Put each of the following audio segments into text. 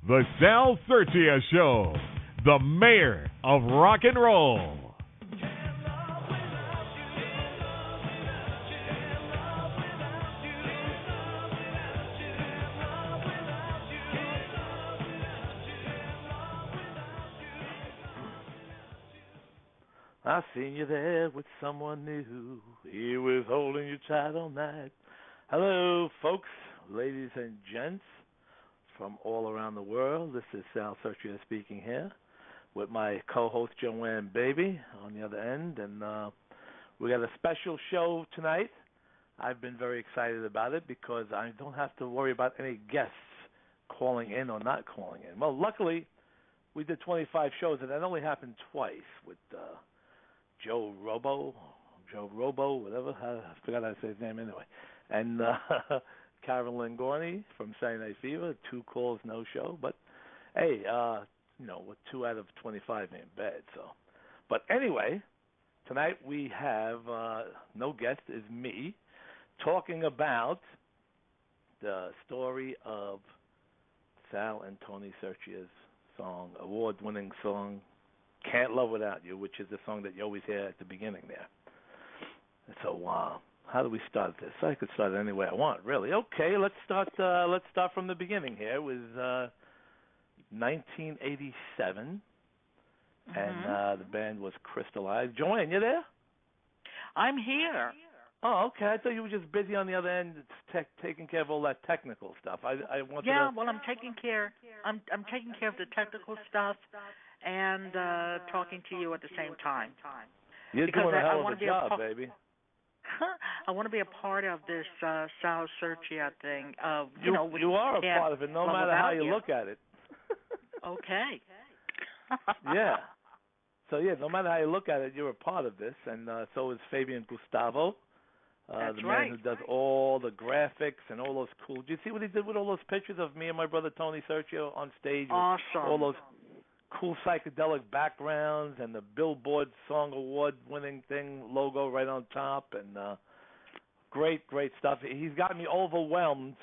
The Sal Sirchia Show, the mayor of rock and roll. I seen you there with someone new. He was holding you tight all night. Hello, folks, ladies and gents from all around the world. This is Sal Sirchia speaking here with my co-host Joanne Baby on the other end. And we got a special show tonight. I've been very excited about it because I don't have to worry about any guests calling in or not calling in. Well, luckily, we did 25 shows, and that only happened twice with Joe Robo, whatever. I forgot how to say his name anyway. And Carolyn Gorney from Saturday Night Fever, 2 calls, no show. But, hey, with 2 out of 25 ain't bad. So, but anyway, tonight we have no guest, is me, talking about the story of Sal and Tony Sirchia's song, award-winning song, Can't Love Without You, which is the song that you always hear at the beginning there. So, how do we start this? I could start it any way I want, really. Okay, let's start from the beginning here. It was 1987, and the band was Crystallized. Joanne, you there? I'm here. Oh, okay. I thought you were just busy on the other end, taking care of all that technical stuff. I wanted Yeah, well, I'm taking care. I'm taking care of the technical stuff and talking to you at the same time. You're because doing a hell I of a job, baby. I want to be a part of this Sal Sirchia thing. You are a part of it, no matter how you look at it. Okay. Yeah. So, no matter how you look at it, you're a part of this, and so is Fabian Gustavo, That's the right. man who does all the graphics and all those cool. Did you see what he did with all those pictures of me and my brother Tony Sirchia on stage? Awesome. All those cool psychedelic backgrounds and the Billboard Song Award-winning thing logo right on top, and great stuff. He's got me overwhelmed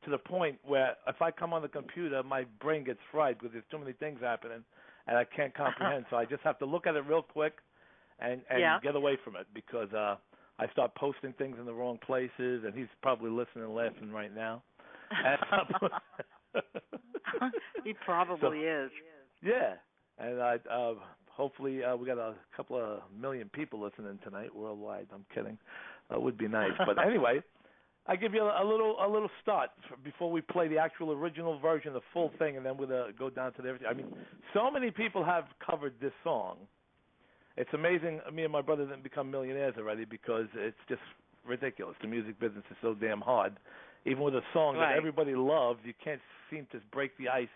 to the point where if I come on the computer, my brain gets fried because there's too many things happening, and I can't comprehend. So I just have to look at it real quick and get away from it because I start posting things in the wrong places, and he's probably listening and laughing right now. He probably is. Yeah, and hopefully we got a couple of million people listening tonight worldwide. I'm kidding. That would be nice. But anyway, I give you a little start before we play the actual original version, the full thing, and then we'll go down to everything. I mean, so many people have covered this song. It's amazing. Me and my brother didn't become millionaires already because it's just ridiculous. The music business is so damn hard. Even with a song that everybody loves, you can't seem to break the ice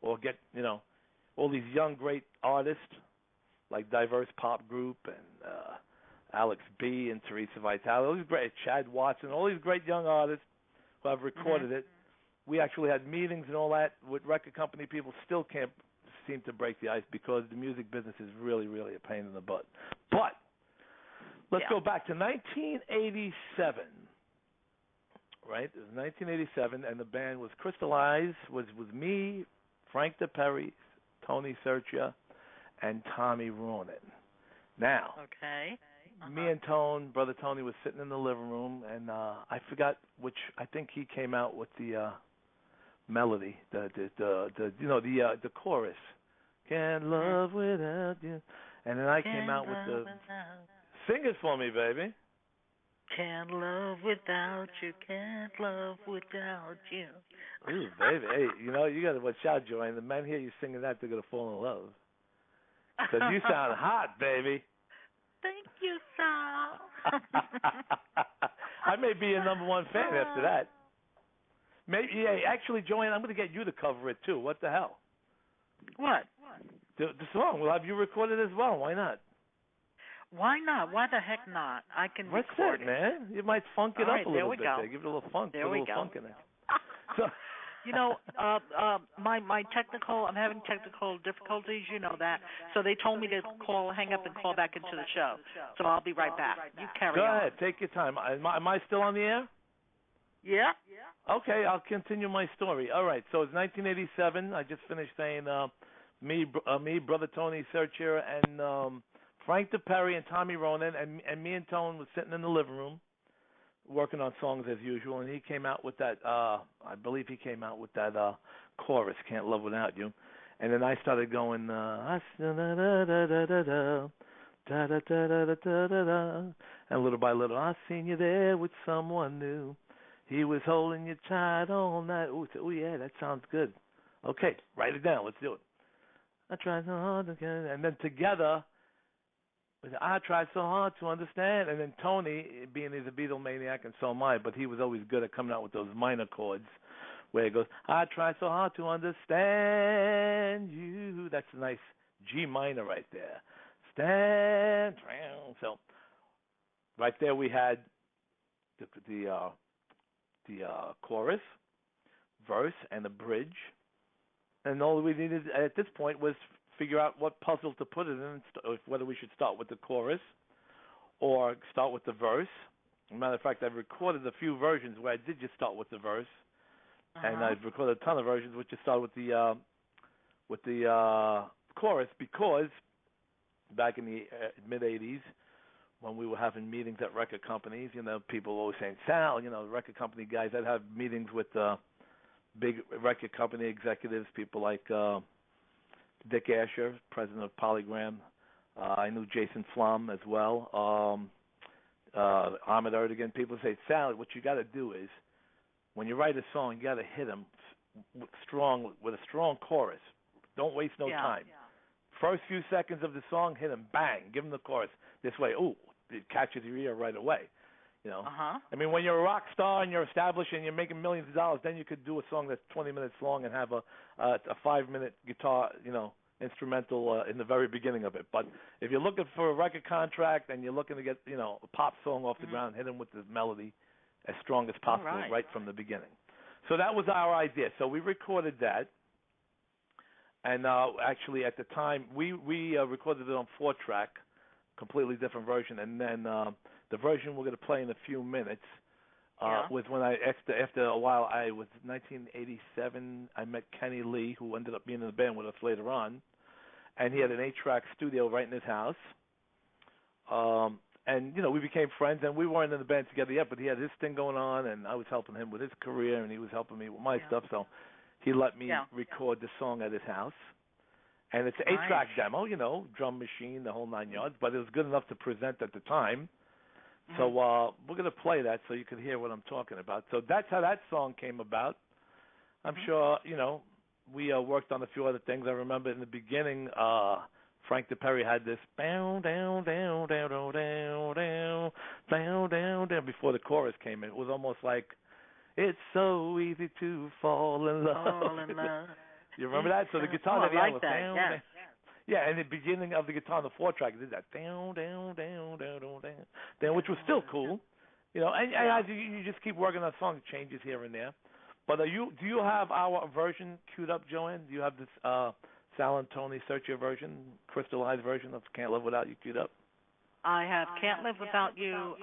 or get, all these young, great artists like Diverse Pop Group and Alex B. and Theresa Vitale, all these great, Chad Watson, all these great young artists who have recorded it. We actually had meetings and all that with record company people, still can't seem to break the ice because the music business is really, really a pain in the butt. But let's go back to 1987, right? It was 1987, and the band was Crystallized, was me, Frank DiPeri, Tony Sirchia, and Tommy Ronana. Now, me and brother Tony was sitting in the living room, and I forgot which. I think he came out with the melody, the chorus. Can't love without you, and then I came out with the. Sing it for me, baby. Can't love without you, can't love without you. Ooh, baby. Hey, you got to watch out, Joanne. The men hear you singing that, they're going to fall in love. Because you sound hot, baby. Thank you, Sal. I may be your number one fan after that. Maybe, actually, Joanne, I'm going to get you to cover it, too. What the hell? What? The song. We'll have you record it as well. Why not? Why not? Why the heck not? I can record it, man. You might funk it up a little bit there. Give it a little funk. There we go. Funk in it. So, my technical, I'm having technical difficulties, you know that. So they told me to hang up and call back into the show. So I'll be right back. You carry on. Go ahead. Take your time. Am I still on the air? Yeah. Okay, I'll continue my story. All right, so it's 1987. I just finished saying me, brother Tony Sirchia, and Frank DiPeri and Tommy Ronana, and me and Tone was sitting in the living room working on songs as usual, and he came out with that. I believe he came out with that chorus, "Can't Love Without You," and then I started going, and little by little, I seen you there with someone new. He was holding you tight all night. Oh yeah, that sounds good. Okay, write it down. Let's do it. I tried so hard to get it. And then together, I tried so hard to understand. And then Tony, being he's a Beatle maniac, and so am I, but he was always good at coming out with those minor chords where he goes, I tried so hard to understand you. That's a nice G minor right there. Stand. So right there we had the chorus, verse, and the bridge. And all we needed at this point was figure out what puzzle to put it in, whether we should start with the chorus or start with the verse. As a matter of fact, I've recorded a few versions where I did just start with the verse, and I've recorded a ton of versions which just started with the chorus, because back in the mid-'80s, when we were having meetings at record companies, people always saying, Sal, the record company guys, I'd have meetings with big record company executives, people like Dick Asher, president of Polygram. I knew Jason Flom as well. Ahmed Erdogan. People say, Sal, what you got to do is, when you write a song, you got to hit them with a strong chorus. Don't waste no time. First few seconds of the song, hit them, bang, give them the chorus. This way, it catches your ear right away. I mean, when you're a rock star and you're established and you're making millions of dollars, then you could do a song that's 20 minutes long and have a 5-minute guitar, instrumental in the very beginning of it. But if you're looking for a record contract and you're looking to get, a pop song off the ground, hit them with the melody as strong as possible right from the beginning. So that was our idea. So we recorded that. And actually, at the time, we recorded it on 4-track, completely different version. And then the version we're going to play in a few minutes was when after a while, I was 1987, I met Kenny Lee, who ended up being in the band with us later on. And he had an 8-track studio right in his house. And, we became friends, and we weren't in the band together yet, but he had his thing going on, and I was helping him with his career, and he was helping me with my stuff. So he let me record the song at his house. And it's an 8-track demo, drum machine, the whole 9 yards, but it was good enough to present at the time. So we're going to play that so you can hear what I'm talking about. So that's how that song came about. I'm sure, we worked on a few other things. I remember in the beginning, Frank DiPeri had this down, down, down, down, down, down, down, down, down before the chorus came in. It was almost like, it's so easy to fall in love. You remember that? So the guitar that he had was down, down. Yeah, and the beginning of the guitar on the 4-track, it did that down, down, down, down, down, down, which was still cool. And as you just keep working on songs, changes here and there. But do you have our version queued up, Joanne? Do you have this Sal and Tony Sirchia version, crystallized version of Can't Live Without You queued up? I have Can't Live Without You,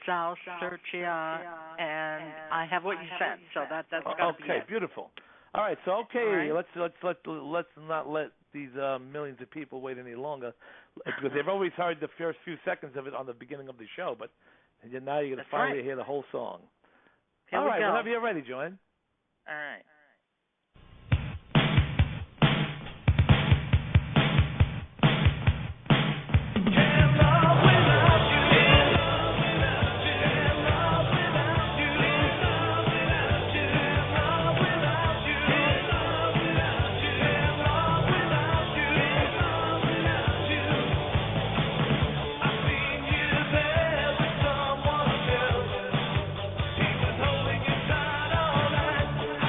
Sal Sirchia, and I have what you sent. So that's got to be it. Okay, beautiful. All right, so let's not let these millions of people wait any longer, because they've always heard the first few seconds of it on the beginning of the show, but now you're going to finally hear the whole song. All right, whenever you're ready, Joanne. All right.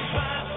Trying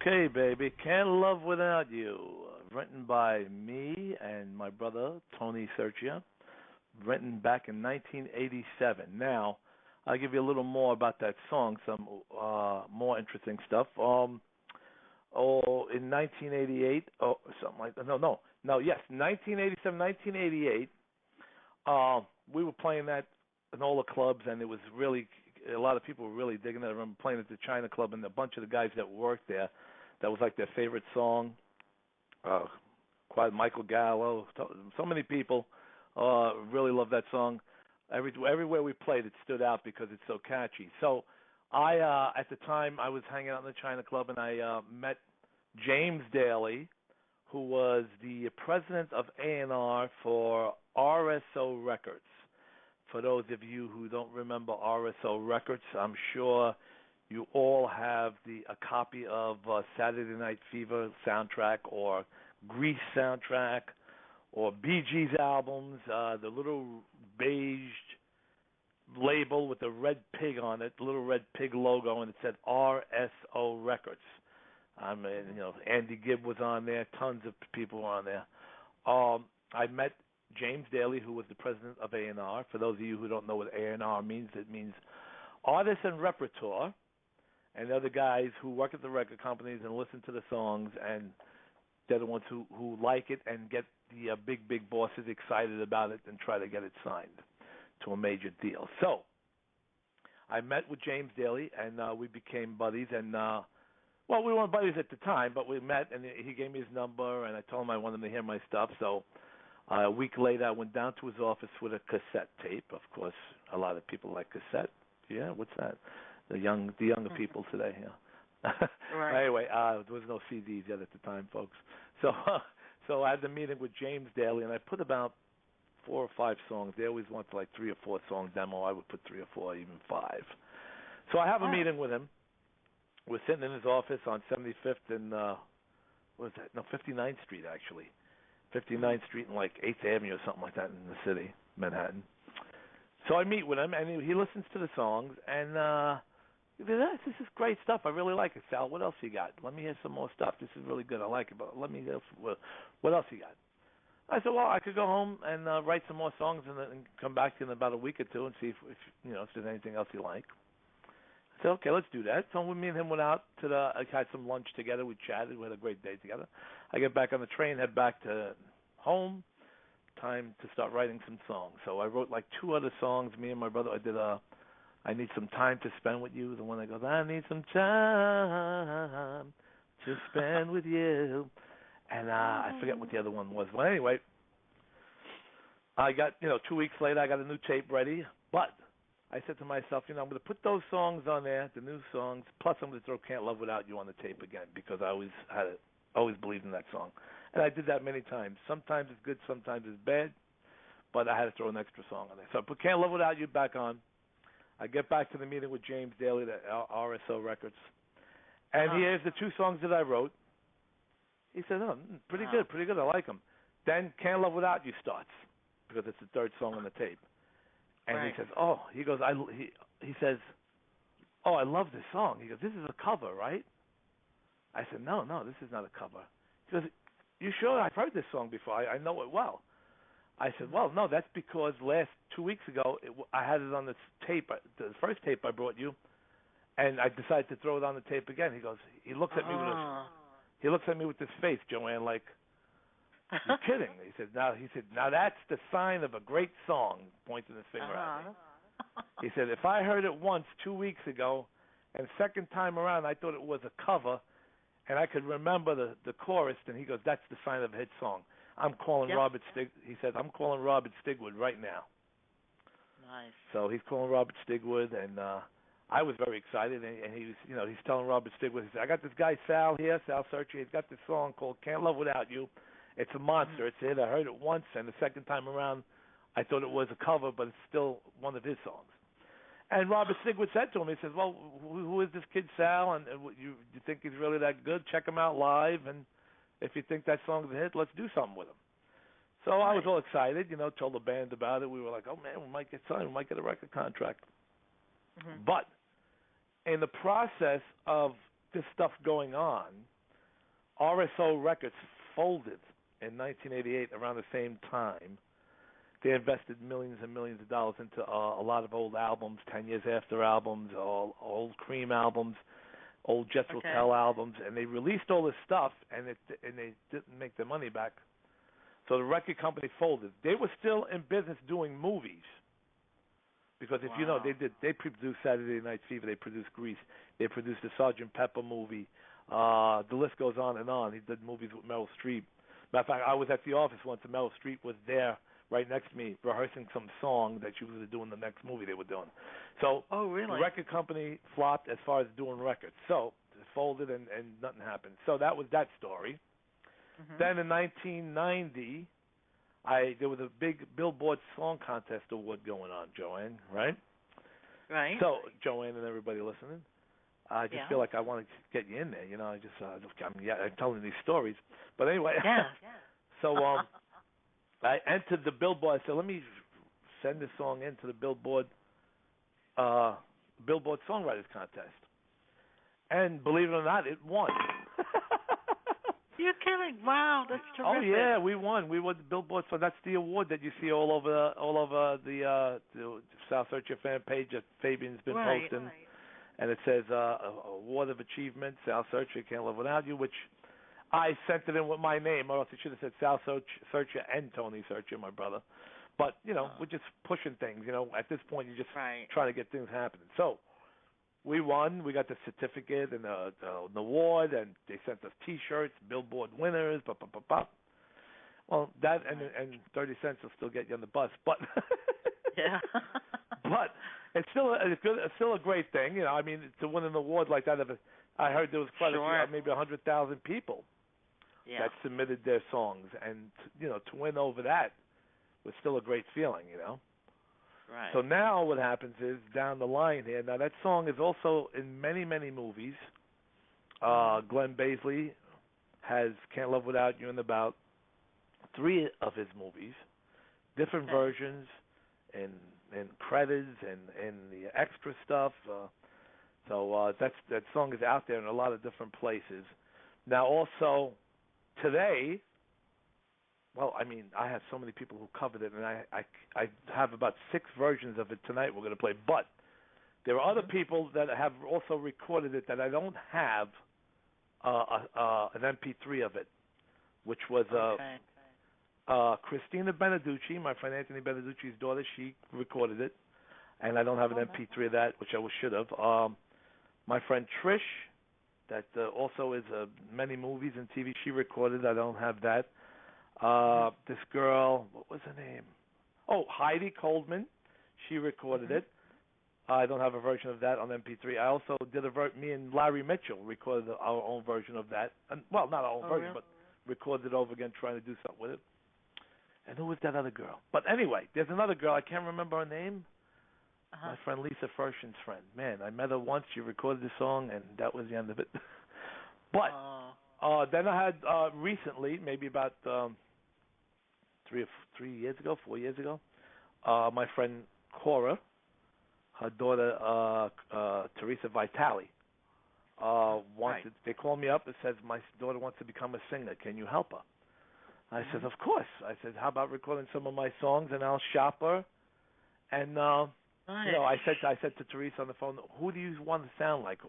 Okay, baby. Can't Love Without You. Written by me and my brother, Tony Sirchia. Written back in 1987. Now, I'll give you a little more about that song, some more interesting stuff. In 1988, something like that. Yes, 1987, 1988, we were playing that in all the clubs, and it was really, a lot of people were really digging it. I remember playing at the China Club, and a bunch of the guys that worked there, that was like their favorite song. Quite Michael Gallo, so many people really loved that song. Everywhere we played, it stood out because it's so catchy. So I, at the time, I was hanging out in the China Club, and I met James Daly, who was the president of A&R for RSO Records. For those of you who don't remember RSO Records, I'm sure you all have a copy of Saturday Night Fever soundtrack or Grease soundtrack or Bee Gees albums, the little beige label with the red pig on it, the little red pig logo, and it said RSO Records. I mean, Andy Gibb was on there. Tons of people were on there. I met James Daly, who was the president of A&R. For those of you who don't know what A&R means, it means artists and repertoire, and they're the guys who work at the record companies and listen to the songs, and they're the ones who like it and get the big bosses excited about it and try to get it signed to a major deal. So I met with James Daly, and we became buddies, and well, we weren't buddies at the time, but we met, and he gave me his number, and I told him I wanted him to hear my stuff. So a week later, I went down to his office with a cassette tape. Of course, a lot of people like cassette. Yeah, what's that? The younger people today. Yeah. Right. Anyway, there was no CDs yet at the time, folks. So I had the meeting with James Daly, and I put about 4 or 5 songs. They always want like 3 or 4 song demo. I would put 3 or 4, even 5. So I have a meeting with him. We're sitting in his office on 75th and what is that? No, 59th Street actually. 59th Street and like 8th Avenue or something like that in the city, Manhattan. So I meet with him, and he listens to the songs, and he says, "This is great stuff. I really like it, Sal. What else you got? Let me hear some more stuff. This is really good. I like it, but let me hear what else you got." I said, "Well, I could go home and write some more songs and come back to you in about a week or two and see if there's anything else you like." I said, "Okay, let's do that." So me and him went out I had some lunch together. We chatted. We had a great day together. I get back on the train, head back to home. Time to start writing some songs. So I wrote like 2 other songs. Me and my brother, I did I Need Some Time to Spend With You. The one that goes, I need some time to spend with you. And I forget what the other one was. Well, anyway, I got, 2 weeks later, I got a new tape ready. But I said to myself, I'm going to put those songs on there, the new songs, plus I'm going to throw Can't Love Without You on the tape again because I always believed in that song. And I did that many times. Sometimes it's good, sometimes it's bad, but I had to throw an extra song on there. So I put Can't Love Without You back on. I get back to the meeting with James Daly at RSO Records, and he hears the 2 songs that I wrote. He said, "Oh, pretty good. I like them." Then Can't Love Without You starts because it's the 3rd song on the tape. And he says, he says, I love this song. He goes, "This is a cover, right?" I said, No, this is not a cover. He goes, "You sure? I've heard this song before. I know it well." I said, "Well, no, that's because 2 weeks ago, I had it on this tape, the first tape I brought you, and I decided to throw it on the tape again." He looks at me with this face, Joanne, like, "You're kidding." He said, "Now that's the sign of a great song," pointing his finger at me. He said, "If I heard it once 2 weeks ago, and second time around I thought it was a cover, and I could remember the chorus," and he goes, "That's the sign of a hit song. I'm calling Robert He said, "I'm calling Robert Stigwood right now." Nice. So he's calling Robert Stigwood, and I was very excited. And he was, he's telling Robert Stigwood, he said, "I got this guy Sal here, Sal Sirchia. He's got this song called Can't Love Without You. It's a monster. It's a hit. I heard it once, and the second time around, I thought it was a cover, but it's still one of his songs." And Robert Stigwood said to him, he says, "Well, who is this kid Sal? And you think he's really that good? Check him out live, and if you think that song's a hit, let's do something with him." So I was all excited, told the band about it. We were like, "Oh, man, we might get signed. We might get a record contract." But in the process of this stuff going on, RSO Records folded in 1988 around the same time. They invested millions and millions of dollars into a lot of old albums, 10 years after albums, old Cream albums, old Jethro Tull albums, and they released all this stuff, and they didn't make their money back. So the record company folded. They were still in business doing movies, because if you know, they produced Saturday Night Fever, they produced Grease, they produced the Sgt. Pepper movie. The list goes on and on. He did movies with Meryl Streep. Matter of fact, I was at the office once, and Meryl Streep was there right next to me rehearsing some song that she was doing the next movie they were doing. So the record company flopped as far as doing records. So it folded and nothing happened. So that was that story. Mm-hmm. Then in 1990, there was a big Billboard Song Contest Award going on, Joanne, right? Right. So, Joanne and everybody listening, I just feel like I want to get you in there. You know, I'm telling these stories. But anyway, so I entered the Billboard. I said, let me send this song into the Billboard Songwriters Contest. And believe it or not, it won. You're kidding! Wow, that's terrific. Oh yeah, we won. We won the Billboard. So that's the award that you see all over the Sal Sirchia fan page that Fabian's been posting, and it says Award of Achievement, Sal Sirchia, Can't Live Without You, which I sent it in with my name, or else it should have said Sal Sirchia and Tony Sirchia, my brother. But you know, we're just pushing things. You know, at this point, you're just trying to get things happening. So we won. We got the certificate and the award, and they sent us T-shirts, Billboard winners, Well, that and 30 cents will still get you on the bus, but but it's still a great thing, you know. I mean, to win an award like that, I heard there was quite a few, maybe 100,000 people that submitted their songs, and you know, to win over that was still a great feeling, you know. Right. So now what happens is, down the line here, now that song is also in many, many movies. Glenn Baisley has Can't Live Without You in about 3 of his movies, different versions, and credits and the extra stuff. So that song is out there in a lot of different places. Now also, today, well, I mean, I have so many people who covered it, and I have about 6 versions of it tonight we're going to play. But there are other people that have also recorded it that I don't have an MP3 of it, which was Christina Beneducci, my friend Anthony Beneducci's daughter. She recorded it, and I don't have an MP3 of that, which I should have. My friend Trish, that also is many movies and TV, she recorded. I don't have that. This girl, what was her name? Oh, Heidi Coldman. She recorded it. I don't have a version of that on MP3. I also did me and Larry Mitchell recorded our own version of that. Well, not our own version, but recorded it over again, trying to do something with it. And who was that other girl? But anyway, there's another girl. I can't remember her name. My friend Lisa Fershen's friend. Man, I met her once. She recorded the song, and that was the end of it. But then I had recently, maybe about 4 years ago, my friend Cora, her daughter Theresa Vitale, wanted. They called me up and said, my daughter wants to become a singer. Can you help her? I said, of course. I said, how about recording some of my songs and I'll shop her? And you know, I said to Theresa on the phone, who do you want to sound like?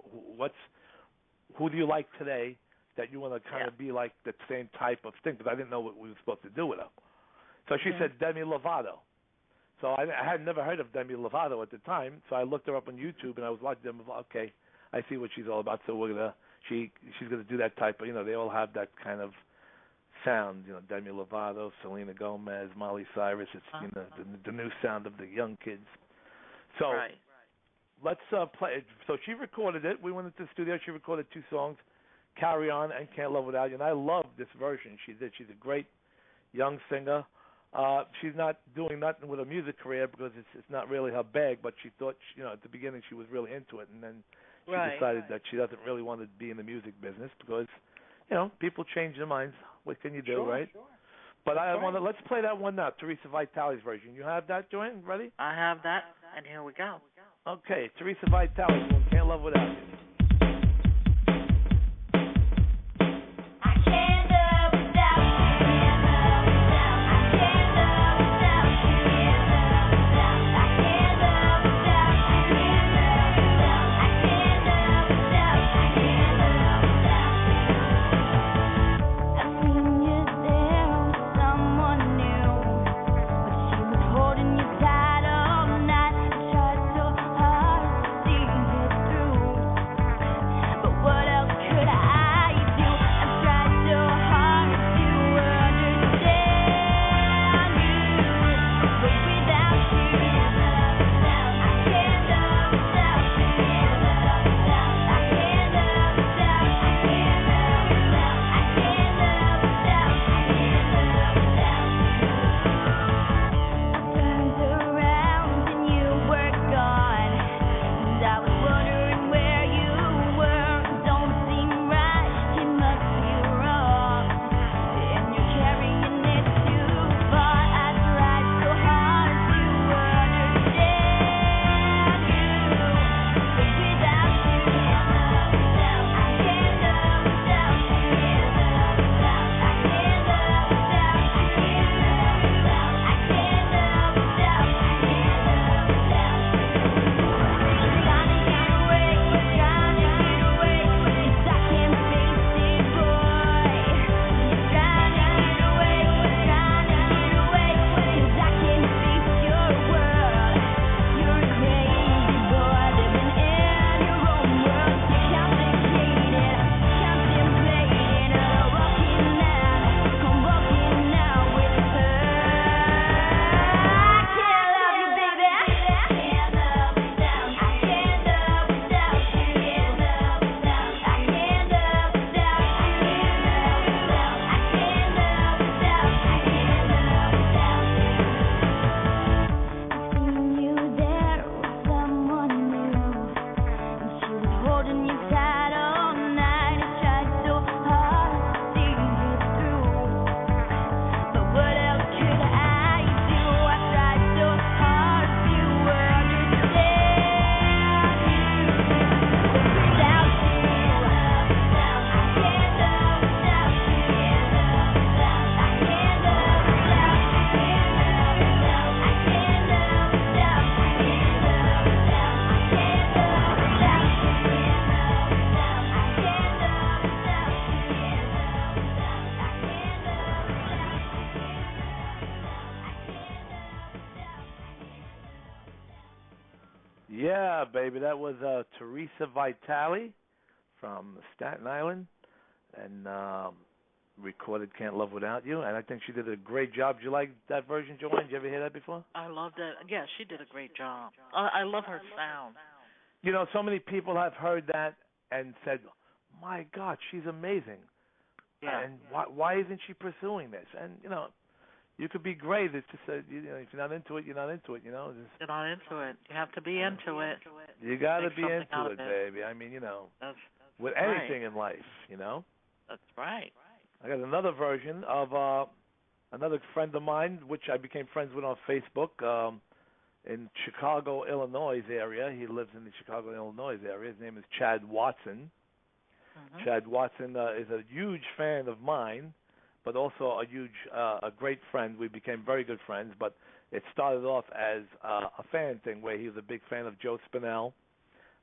Who do you like today that you want to kind of be like the same type of thing? Because I didn't know what we were supposed to do with her. So she said Demi Lovato. So I had never heard of Demi Lovato at the time. So I looked her up on YouTube and I was watching Demi Lovato. Okay, I see what she's all about. So she's gonna do that type of, you know, they all have that kind of sound, you know, Demi Lovato, Selena Gomez, Miley Cyrus. It's you know the new sound of the young kids. So let's play. So she recorded it. We went into the studio. She recorded 2 songs, Carry On and Can't Live Without You. And I love this version she did. She's a great young singer. She's not doing nothing with a music career because it's not really her bag. But she thought, you know, at the beginning she was really into it, and then she decided that she doesn't really want to be in the music business because, you know, people change their minds. What can you do, right? Sure. But let's play that one now, Theresa Vitale's version. You have that, Joanne? Ready? I have that, and here we go. Okay, Theresa Vitale, Can't Live Without You. Yeah, baby, that was Theresa Vitale from Staten Island, and recorded "Can't Love Without You," and I think she did a great job. Did you like that version, Joanne? Did you ever hear that before? I loved it. Yeah, she did a great job. I love her sound. You know, so many people have heard that and said, "My God, she's amazing." Yeah. And why isn't she pursuing this? And you know, you could be great. It's just if you're not into it, you're not into it. You know, you're not into it. You have to be into it. You got to be into it, baby. I mean, you know, that's with anything in life, you know. That's right. I got another version of another friend of mine, which I became friends with on Facebook, in Chicago, Illinois area. He lives in the Chicago, Illinois area. His name is Chad Watson. Mm-hmm. Chad Watson is a huge fan of mine, but also a great friend. We became very good friends, but it started off as a fan thing where he was a big fan of Joe Spinell,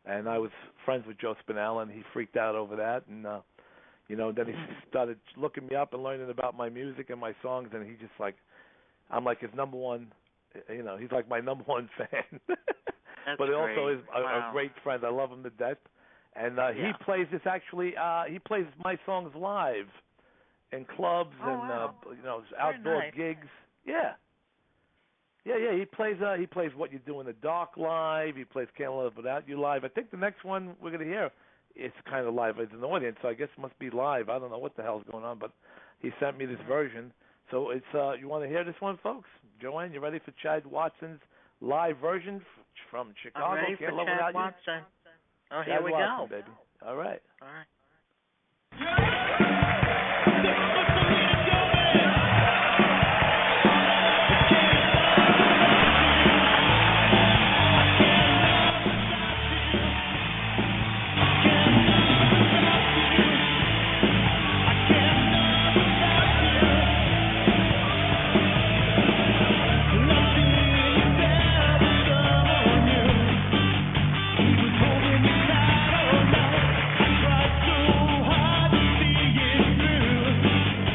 and I was friends with Joe Spinell, and he freaked out over that, and you know, then he started looking me up and learning about my music and my songs, and he just I'm like his number one, you know, he's like my number one fan. But he also is a great friend. I love him to death. And he plays this he plays my songs live in clubs and you know, outdoor gigs. Yeah. He plays What You Do in the Dark live. He plays Can't Live Without You live. I think the next one we're gonna hear is kind of live. It's an audience, so I guess it must be live. I don't know what the hell's going on, but he sent me this version. So it's you want to hear this one, folks? Joanne, you ready for Chad Watson's live version from Chicago? I'm ready Can't for Live Chad Without Watson. You? Oh, Chad here we Watson, go, baby. All right. All right. I tried so hard to see it through.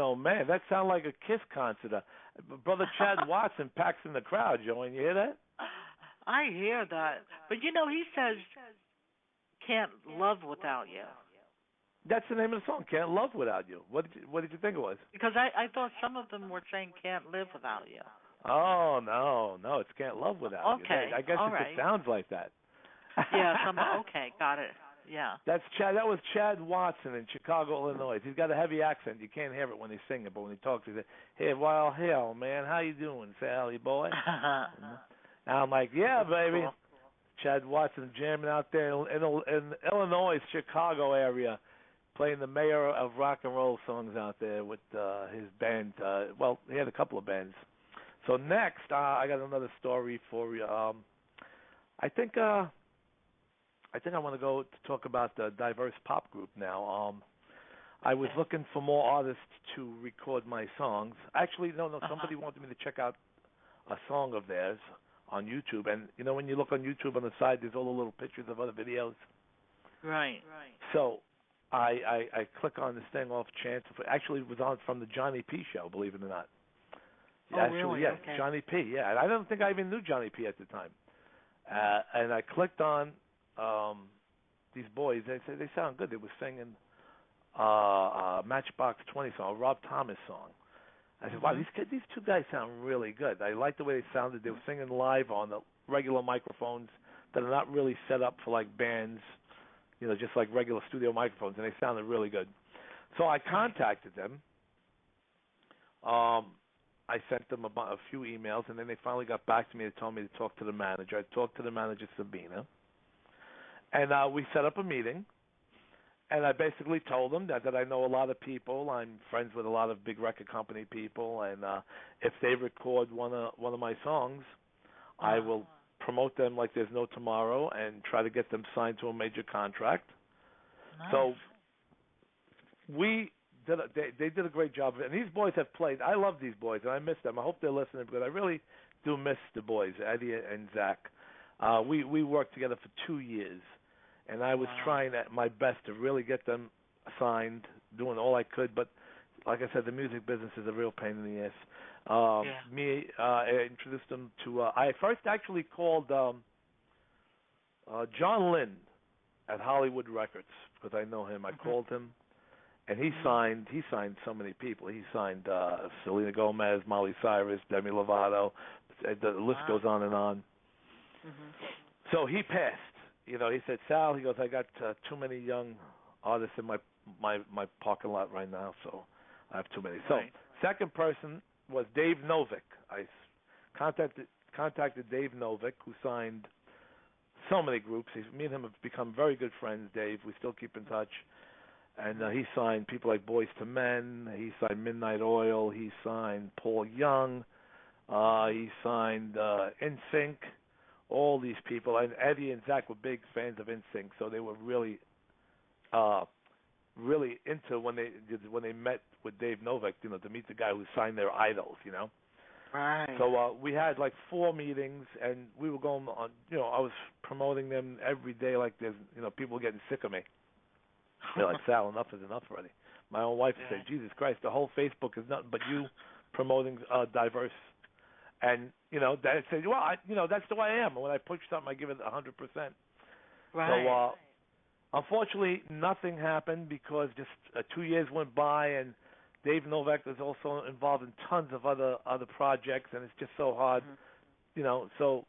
oh man, that sounds like a Kiss concert. Brother Chad Watson packs in the crowd, Joanne. You hear that? I hear that. But he says, can't love without you. That's the name of the song, Can't Love Without You. What did you think it was? Because I thought some of them were saying can't live without you. Oh, no, it's Can't Love Without You. Okay, I guess all it right. just sounds like that. Yeah, okay, got it. Yeah. That's Chad. That was Chad Watson in Chicago, Illinois. He's got a heavy accent. You can't hear it when he's singing, but when he talks, he says, "Hey, well, hell, man, how you doing, Sally boy?" And I'm like, "Yeah, baby." Cool. Chad Watson jamming out there in Illinois, Chicago area, playing the mayor of rock and roll songs out there with his band. Well, he had a couple of bands. So next, I got another story for you. I think I want to go to talk about the diverse pop group now. I was looking for more artists to record my songs. Actually, no, somebody wanted me to check out a song of theirs on YouTube. And, when you look on YouTube on the side, there's all the little pictures of other videos. Right. So I click on this thing off chance. Actually, it was on from the Johnny P show, believe it or not. Really? Yeah, Okay. Johnny P, yeah. And I don't think I even knew Johnny P at the time. And I clicked on these boys. They sound good. They were singing Matchbox 20 song, a Rob Thomas song. I said, wow, these two guys sound really good. I liked the way they sounded. They were singing live on the regular microphones that are not really set up for like bands, just like regular studio microphones, and they sounded really good. So I contacted them. I sent them a few emails, and then they finally got back to me and told me to talk to the manager. I talked to the manager, Sabina, and we set up a meeting. And I basically told them that I know a lot of people. I'm friends with a lot of big record company people, and if they record one of my songs, I will promote them like there's no tomorrow and try to get them signed to a major contract. Nice. So they did a great job of it. And these boys have played. I love these boys, and I miss them. I hope they're listening because I really do miss the boys, Eddie and Zach. We worked together for 2 years. And I was trying my best to really get them signed, doing all I could. But like I said, the music business is a real pain in the ass. I introduced them to. I first actually called John Lynn at Hollywood Records because I know him. I called him, and he signed so many people. He signed Selena Gomez, Miley Cyrus, Demi Lovato. The list goes on and on. So he passed. He said, Sal, he goes, I got too many young artists in my parking lot right now, so I have too many. So second person was Dave Novick. I contacted Dave Novick, who signed so many groups. Me and him have become very good friends, Dave. We still keep in touch. And he signed people like Boyz II Men. He signed Midnight Oil. He signed Paul Young. He signed NSYNC. All these people, and Eddie and Zach were big fans of NSYNC, so they were really, really into when they met with Dave Novick, to meet the guy who signed their idols, Right. So we had like 4 meetings, and we were going on. I was promoting them every day, like there's, people were getting sick of me. They're like, Sal, enough is enough already. My own wife would say, Jesus Christ, the whole Facebook is nothing but you promoting diverse. And, that said, well, that's the way I am. When I push something, I give it 100%. Right. So, unfortunately, nothing happened because just 2 years went by, and Dave Novak is also involved in tons of other projects, and it's just so hard, So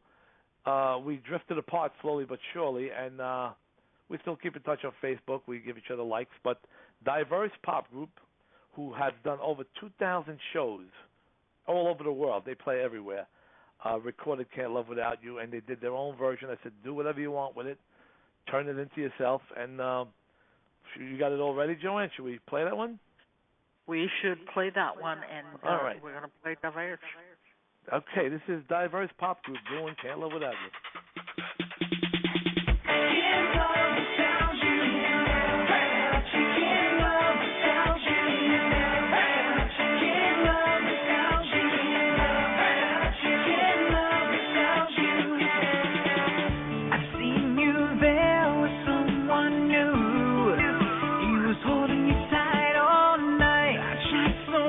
we drifted apart slowly but surely, and we still keep in touch on Facebook. We give each other likes. But Diverse Pop Group, who have done over 2,000 shows all over the world. They play everywhere. Recorded Can't Love Without You, and they did their own version. I said, do whatever you want with it. Turn it into yourself. And you got it all ready, Joanne? Should we play that one? We should play that one, and all right. We're going to play Diverse. Okay, this is Diverse Pop Group doing Can't Love Without You. Holding you tight all night. I tried so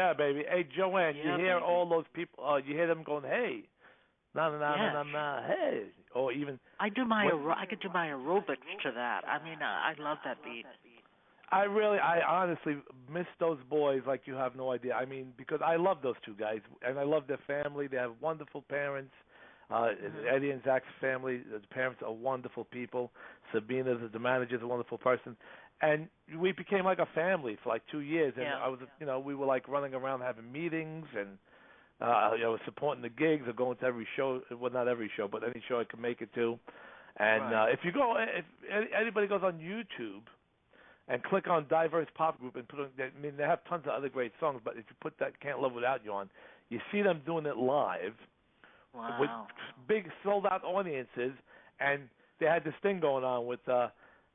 Yeah, baby. Hey, Joanne, Yeah, you hear baby. all those people? You hear them going, "Hey, na na na Yes. na na, hey," or even. I could do my aerobics to that. I mean, I love that beat. I honestly miss those boys like you have no idea. I mean, because I love those two guys, and I love their family. They have wonderful parents. Eddie and Zach's family, the parents are wonderful people. Sabina, the manager, is a wonderful person. And we became like a family for like 2 years. And we were like running around having meetings and, supporting the gigs or going to every show. Well, not every show, but any show I could make it to. And if anybody goes on YouTube and click on Diverse Pop Group and they have tons of other great songs, but if you put that Can't Live Without You on, you see them doing it live. Wow. With big sold-out audiences, and they had this thing going on with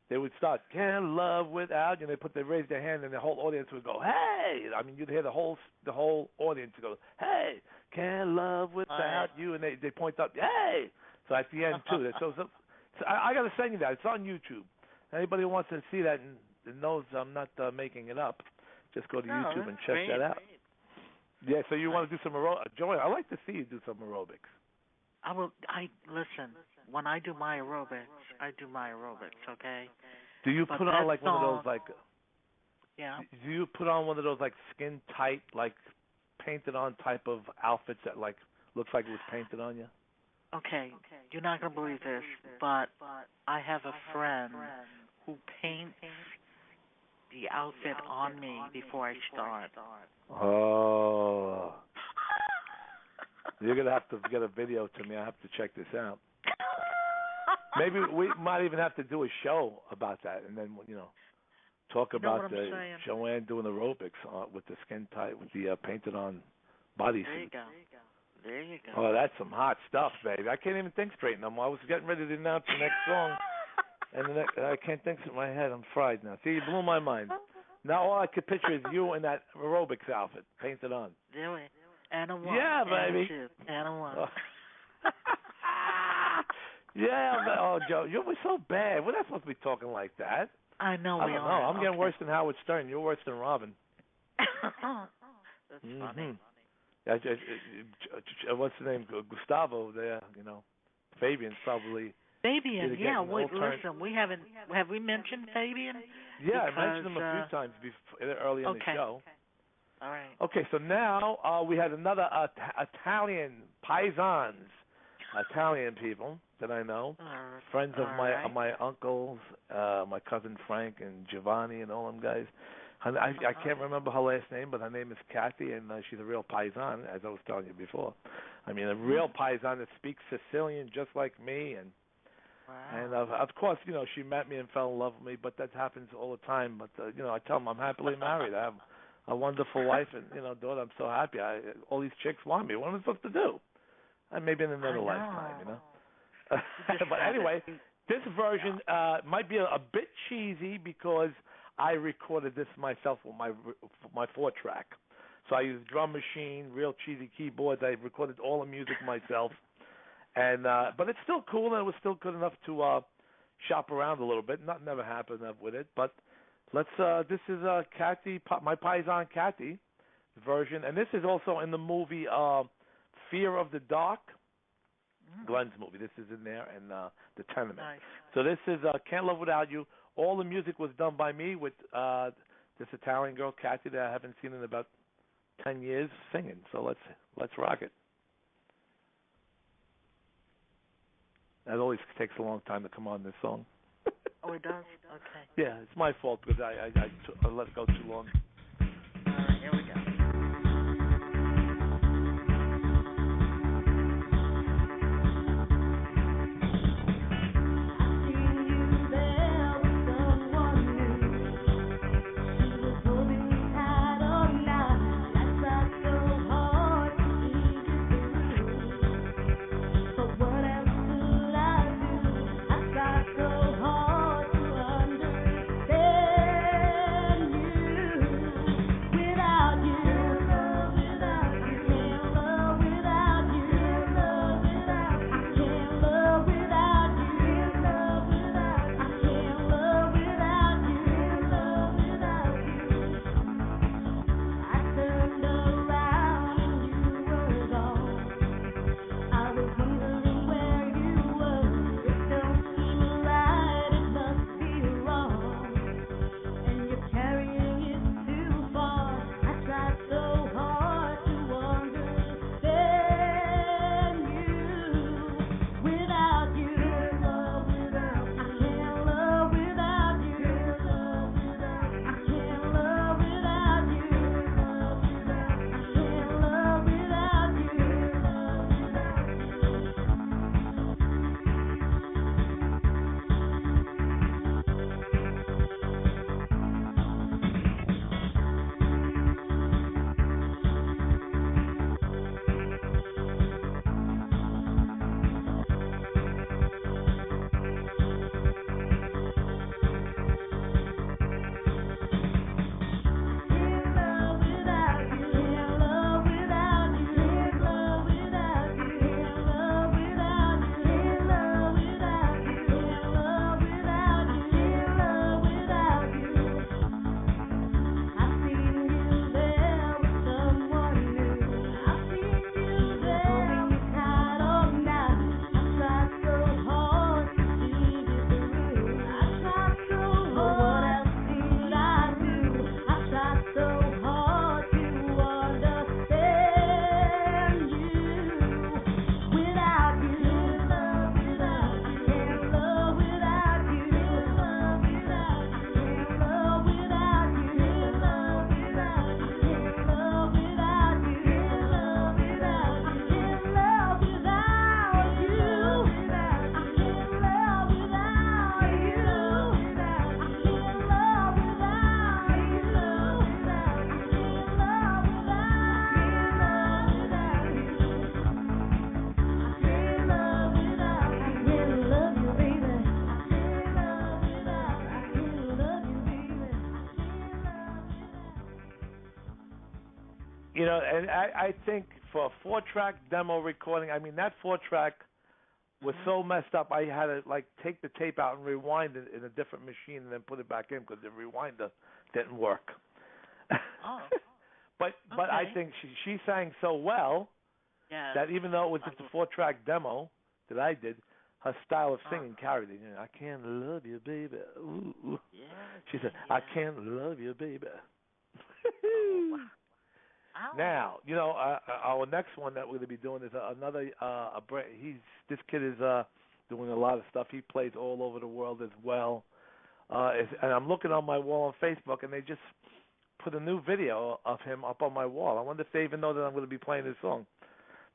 they would start "Can't Love Without You," and they raise their hand, and the whole audience would go, "Hey!" I mean, you'd hear the whole audience go, "Hey, can't love without you," and they point up, "Hey!" So at the end too. So I got to send you that. It's on YouTube. Anybody who wants to see that and knows I'm not making it up, just go to YouTube and check that out. Yeah, so you want to do some aerobics? Joey, I'd like to see you do some aerobics. Listen, when I do my aerobics, okay? Do you put on like one of those like Yeah. Do you put on one of those like skin tight, like painted on type of outfits that like looks like it was painted on you? Okay, you're not gonna believe this, but I have a friend who paints the outfit on me before I start. Oh. You're going to have to get a video to me. I have to check this out. Maybe we might even have to do a show about that and then, talk about Joanne doing aerobics with the skin tight, with the painted on bodysuit. There you go. Oh, that's some hot stuff, baby. I can't even think straight no more. I was getting ready to announce the next song, and I can't think in my head. I'm fried now. See, you blew my mind. Now all I could picture is you in that aerobics outfit, painted on. Really? And a one. Yeah, baby. And a two. And a one. Oh. Yeah, oh, Joe, you were so bad. We're not supposed to be talking like that. I know I we don't know. are. I'm getting worse than Howard Stern. You're worse than Robin. That's funny. What's the name? Gustavo there, Fabian's probably. Fabian, yeah. Wait, listen, have we mentioned Fabian? Yeah, I mentioned him a few times early in the show. All right. Okay, so now we had another Italian paisans, Italian people that I know, friends of my uncles, my cousin Frank and Giovanni and all them guys. I can't remember her last name, but her name is Kathy, and she's a real paisan, as I was telling you before. I mean, a real paisan that speaks Sicilian just like me, and of course, she met me and fell in love with me, but that happens all the time. But I tell them I'm happily married. I have a wonderful wife and daughter. I'm so happy. All these chicks want me. What am I supposed to do? Maybe in another lifetime, But anyway, this version might be a bit cheesy because I recorded this myself with my 4-track. So I used drum machine, real cheesy keyboards. I recorded all the music myself, and but it's still cool, and it was still good enough to shop around a little bit. Never happened with it, but let's. This is Kathy, my Paisan Kathy version, and this is also in the movie Fear of the Dark. Glenn's movie. This is in there, and The Tenement. Nice. So this is Can't Live Without You. All the music was done by me with this Italian girl, Kathy, that I haven't seen in about 10 years singing. So let's rock it. That always takes a long time to come on this song. Oh, it does? Okay. Yeah, it's my fault because I let it go too long. All right, here we go. Without you You know, and I think for a 4-track demo recording, I mean, that 4-track was so messed up, I had to, like, take the tape out and rewind it in a different machine and then put it back in because the rewinder didn't work. Oh. But I think she sang so well that even though it was just a 4-track demo that I did, her style of singing carried it. You know, I can't love you, baby. Ooh, ooh. Yeah, she said, I can't love you, baby. Now, you know, our next one that we're going to be doing is another. This kid is doing a lot of stuff. He plays all over the world as well. And I'm looking on my wall on Facebook, and they just put a new video of him up on my wall. I wonder if they even know that I'm going to be playing this song.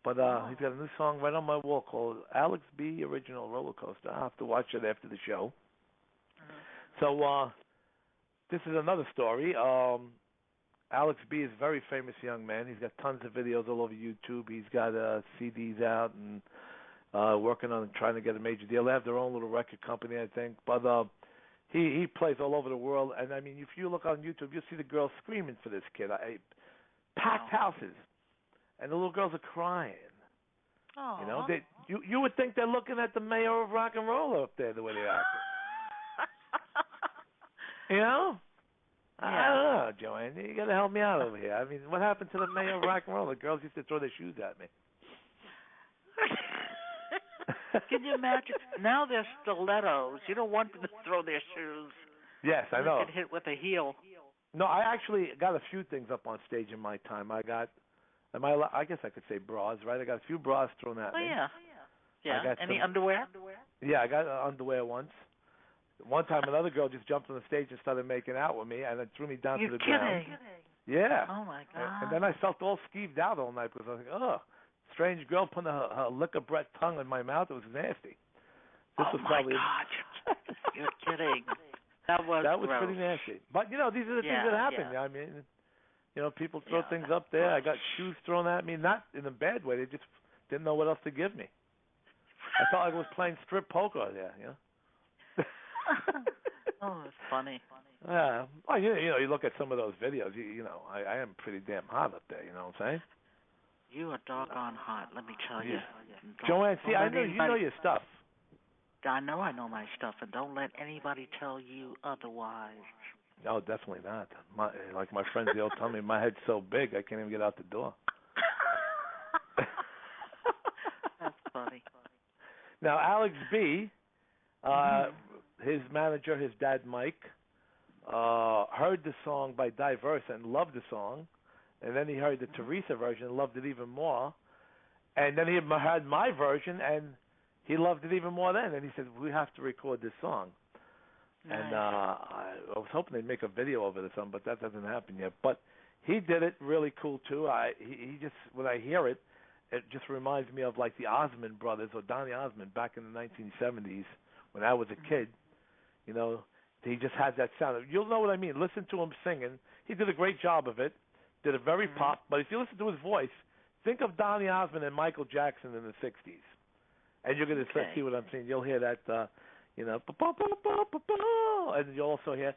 But he's got a new song right on my wall called Alex B. Original Roller Coaster. I'll have to watch it after the show. So this is another story. Alex B. is a very famous young man. He's got tons of videos all over YouTube. He's got CDs out and working on trying to get a major deal. They have their own little record company, I think. But he plays all over the world. And, I mean, if you look on YouTube, you'll see the girls screaming for this kid. Packed houses. And the little girls are crying. Aww. You know, you would think they're looking at the mayor of rock and roll up there the way they're acting. You know? Yeah. I don't know, Joanne. You got to help me out over here. I mean, what happened to the mayor of rock and roll? The girls used to throw their shoes at me. Can you imagine? Now they're stilettos. You don't want them to throw their shoes. Yes, I know. Get hit with a heel. No, I actually got a few things up on stage in my time. I guess I could say bras, right? I got a few bras thrown at me. Oh, yeah. Yeah. I got Any underwear? Yeah, I got underwear once. One time, another girl just jumped on the stage and started making out with me, and then threw me down to the ground. Yeah. Oh my God. And then I felt all skeeved out all night because I was like, oh, strange girl putting her liquor breath tongue in my mouth. It was nasty. This was probably. God. You're kidding. That was gross. Pretty nasty. But you know, these are the things that happen. Yeah. I mean, you know, people throw things up there. I got shoes thrown at me, not in a bad way. They just didn't know what else to give me. I felt like I was playing strip poker there. You know. Oh, it's funny. Yeah. Well, you know, you look at some of those videos. You know, I am pretty damn hot up there. You know what I'm saying? You are doggone hot. Let me tell you. Joanne, see, I know you know your stuff. I know my stuff, and don't let anybody tell you otherwise. No, definitely not. Like my friends, they'll tell me my head's so big I can't even get out the door. That's funny. Now, Alex B., his manager, his dad, Mike, heard the song by Diverse and loved the song, and then he heard the Theresa version and loved it even more, and then he heard my version and he loved it even more then, and he said, we have to record this song. Nice. And I was hoping they'd make a video of it or something, but that doesn't happen yet. But he did it really cool, too. He just, when I hear it, it just reminds me of like the Osmond brothers or Donny Osmond back in the 1970s when I was a kid. You know, he just had that sound. You'll know what I mean. Listen to him singing. He did a great job of it. Did it very pop. But if you listen to his voice, think of Donny Osmond and Michael Jackson in the 60s. And you're going to see what I'm saying. You'll hear that, you know, and you'll also hear,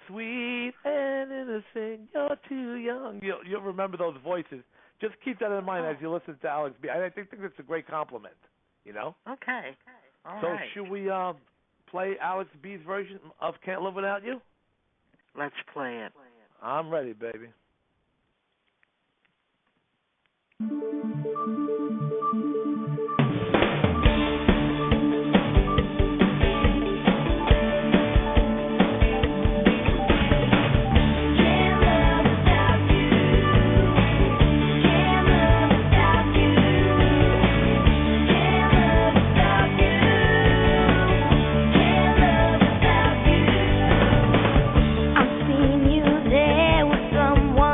sweet and innocent, you're too young. You'll remember those voices. Just keep that in mind as you listen to Alex B. I think that's a great compliment, you know? Okay. All so right. Should we play Alex B's version of Can't Live Without You? Let's play it. I'm ready, baby. I've seen you there with someone.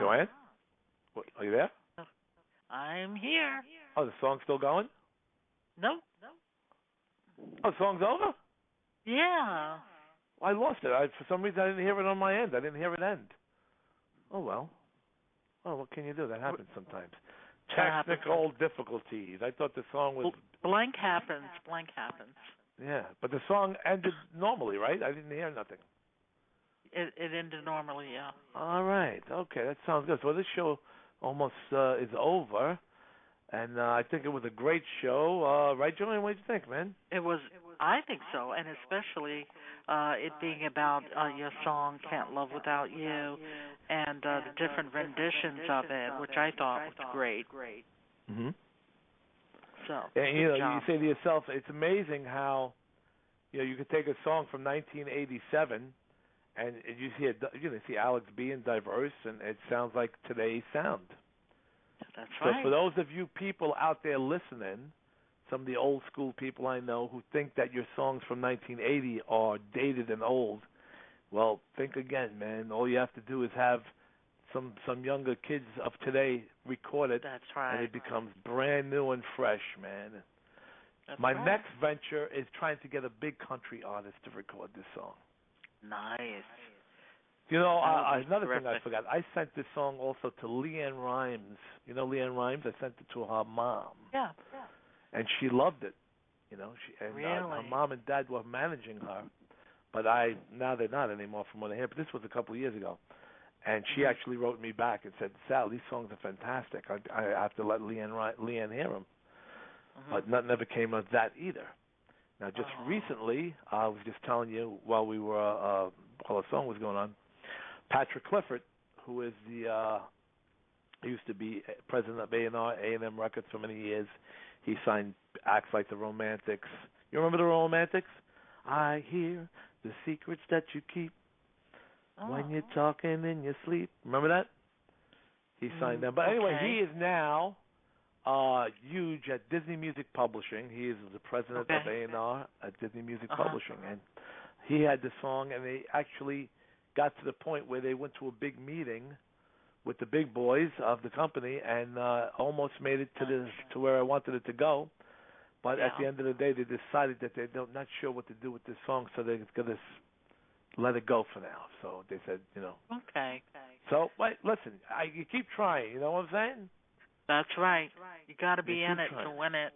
Joanne? What, are you there? I'm here. Oh, the song's still going? No. Oh, the song's over? Yeah. Well, I lost it. For some reason, I didn't hear it on my end. I didn't hear it end. Oh, well. Oh, what can you do? That happens sometimes. Technical difficulties. I thought the song was... Blank happens. Yeah, but the song ended normally, right? I didn't hear nothing. It ended normally, yeah. All right. Okay, that sounds good. So this show almost is over, and I think it was a great show. Right, Joanne? What did you think, man? It was. I think so, and especially it being about your song "Can't Love Without You" and the different renditions of it, which I thought was great. Mm-hmm. So, and good you job. say to yourself, it's amazing how you could take a song from 1987 and you see Alex B and Diverse, and it sounds like today's sound. That's so right. for those of you people out there listening, some of the old school people I know who think that your songs from 1980 are dated and old, well, think again, man. All you have to do is have some younger kids of today record it, That's right. and it becomes brand new and fresh, man. That's My right. next venture is trying to get a big country artist to record this song. Nice. Another terrific. thing I forgot. I sent this song also to Leanne Rimes. You know Leanne Rimes? I sent it to her mom. Yeah. And she loved it. Really? Her mom and dad were managing her, but now they're not anymore from what I hear. But this was a couple of years ago. And she actually wrote me back and said, Sal, these songs are fantastic. I have to let Leanne hear them. But nothing ever came of that either. Now, just recently, I was just telling you while the song was going on, Patrick Clifford, who is he used to be president of A&M Records for many years. He signed acts like the Romantics. You remember the Romantics? I hear the secrets that you keep when you're talking in your sleep. Remember that? He signed them. But anyway, he is now huge at Disney Music Publishing. He is the president of A&R at Disney Music Publishing. And he had the song, and they actually got to the point where they went to a big meeting with the big boys of the company and almost made it to where I wanted it to go. But at the end of the day, they decided that they're not sure what to do with this song, so they're going to let it go for now. So they said, Okay. So, wait, listen, you keep trying, you know what I'm saying? That's right. You got to be in it to win it.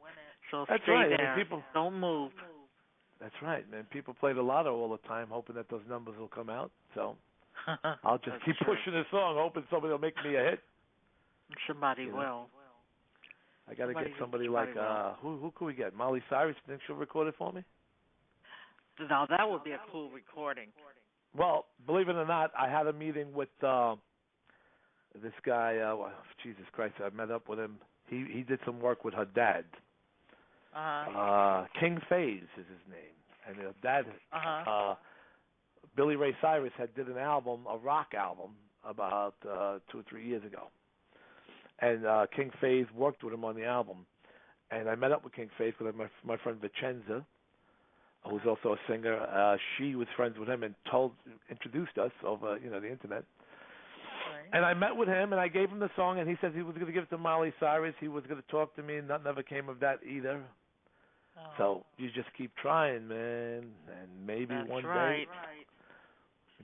So That's stay right. there. Don't move. That's right, man. People play the lotto all the time, hoping that those numbers will come out. So I'll just keep pushing this song, hoping somebody will make me a hit. Somebody will. I got to get somebody like who could we get? Miley Cyrus. Think she'll record it for me? Now that would be a cool recording. Well, believe it or not, I had a meeting with this guy. Jesus Christ, I met up with him. He did some work with her dad. King Faze is his name, and her dad, Billy Ray Cyrus, did an album, a rock album, about 2 or 3 years ago. And King Faze worked with him on the album. And I met up with King Faze with my friend Vicenza, who's also a singer. She was friends with him and introduced us over the internet. Right. And I met with him and I gave him the song, and he said he was going to give it to Miley Cyrus. He was going to talk to me, and nothing ever came of that either. So you just keep trying, man, and maybe one day.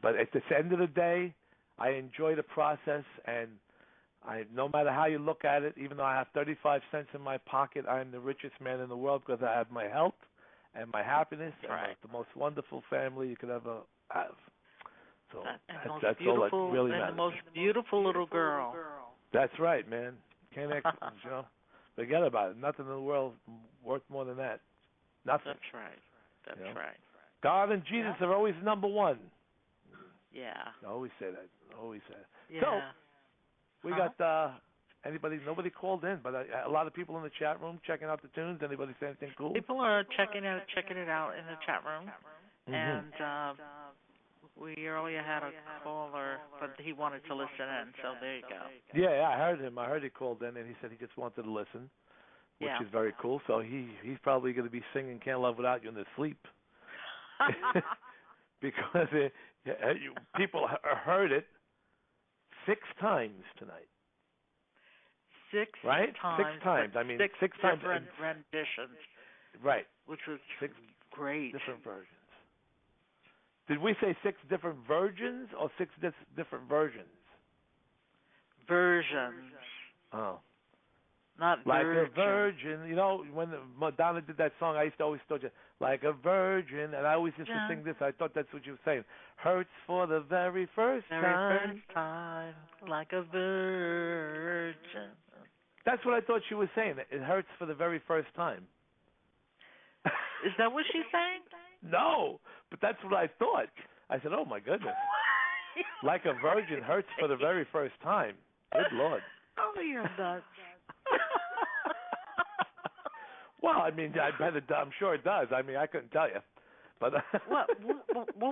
But at the end of the day, I enjoy the process, and no matter how you look at it, even though I have 35 cents in my pocket, I am the richest man in the world because I have my health and my happiness and the most wonderful family you could ever have. So that's all that really matters. And the most beautiful little girl. That's right, man. Can't forget about it. Nothing in the world worth more than that. Nothing. That's right. That's right. God and Jesus are always number one. Yeah. I always say that. Always say that. Yeah. So we got nobody called in, but a lot of people in the chat room checking out the tunes. Anybody say anything cool? People are checking it out in the chat room, and we earlier had a caller, but he wanted to listen in. So there you go. Yeah, I heard him. I heard he called in, and he said he just wanted to listen, which is very cool. So he's probably going to be singing "Can't Love Without You" in his sleep, because people heard it 6 times tonight. Six right? times. 6 times. I mean, six 6 times. different renditions. Right. Which was 6 great. different versions. Did we say 6 different virgins or 6 different versions? Versions. Oh. Not like virgin. a virgin. You know, when Madonna did that song, I used to always told you, like a virgin, and I always used to sing this. I thought that's what you were saying. Hurts for the very first time. Like a virgin. That's what I thought she was saying. It hurts for the very first time. Is that what she's saying? No, but that's what I thought. I said, oh, my goodness. Like a virgin hurts for the very first time. Good Lord. Oh, you're nuts. Well, I mean, I'm sure it does. I mean, I couldn't tell you. But what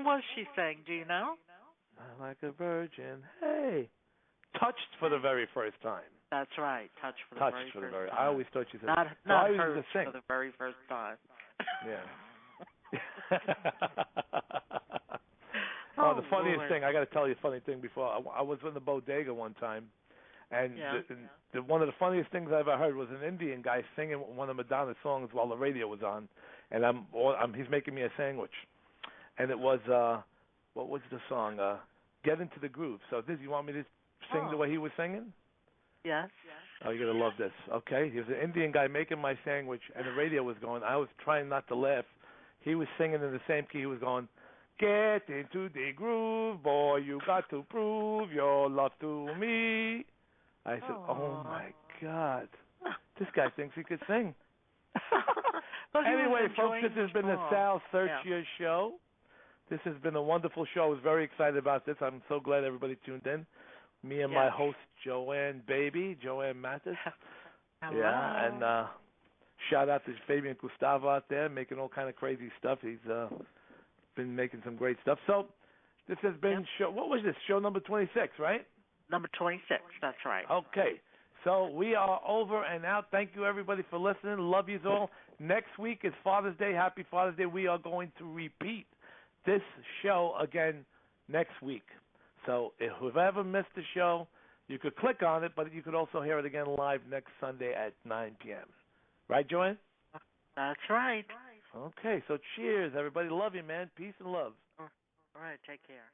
was she saying? Do you know? Like a virgin. Hey. Touched for the very first time. That's right. Touched for the very first time. I always thought she said. Not hurt for the very first time. Yeah. The funniest Lord. thing, I got to tell you a funny thing before. I was in the bodega one time, and one of the funniest things I ever heard was an Indian guy singing one of Madonna's songs while the radio was on, and he's making me a sandwich, and it was what was the song? Get Into the Groove. So, you want me to sing the way he was singing? Yes. Oh, you're gonna love this. Okay, he was an Indian guy making my sandwich, and the radio was going. I was trying not to laugh. He was singing in the same key. He was going, "Get into the groove, boy. You got to prove your love to me." I said, "Oh my God, this guy thinks he could sing." Anyway, folks, this has been the Sal Sirchia show. This has been a wonderful show. I was very excited about this. I'm so glad everybody tuned in. Me and my host, Joanne Mathis. Hello. Yeah, and shout out to Fabian Gustavo out there making all kind of crazy stuff. He's been making some great stuff. So this has been show. What was this? Show number 26, right? Number 26. That's right. Okay. So we are over and out. Thank you, everybody, for listening. Love you all. Next week is Father's Day. Happy Father's Day. We are going to repeat this show again next week. So if you've ever missed the show, you could click on it, but you could also hear it again live next Sunday at 9 p.m. Right, Joanne? That's right. Okay, so cheers, everybody. Love you, man. Peace and love. All right, take care.